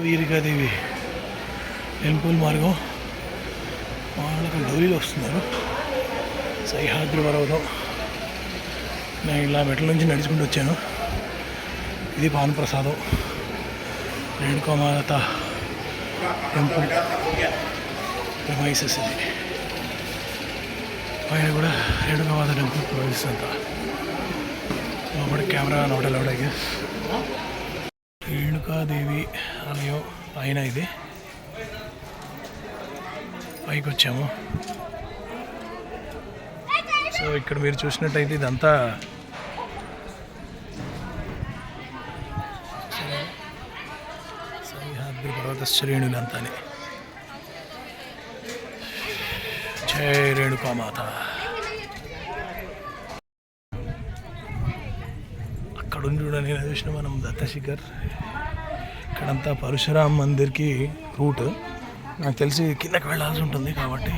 వీరికాదేవి temple మార్గం వాళ్ళకి డౌరీలో వస్తున్నారు. సహ్యాద్రి పర్వతం. నేను ఇలా మెట్ల నుంచి నడుచుకుంటూ వచ్చాను. ఇది భానుప్రసాదం రేణుకామాత టెంపుల్ ప్రెమైసెస్. ఇది పైన కూడా రేణుకామాత టెంపుల్ ప్రెమైసెస్ అంతా. లోపల కెమెరా నోటల్ అవడానికి రేణుకాదేవి ఆలయం పైన ఇది. పైకి వచ్చాము. సో ఇక్కడ మీరు చూసినట్టయితే ఇదంతా సహ్యాద్రి పర్వత శ్రేణులంతా. జై రేణుకామాత. అక్కడ చూడండి నేను చూసిన మనం దత్తశిఖర్. ఇక్కడంతా పరశురామ్ మందిర్కి రూట్. నాకు తెలిసి కిందకి వెళ్ళాల్సి ఉంటుంది కాబట్టి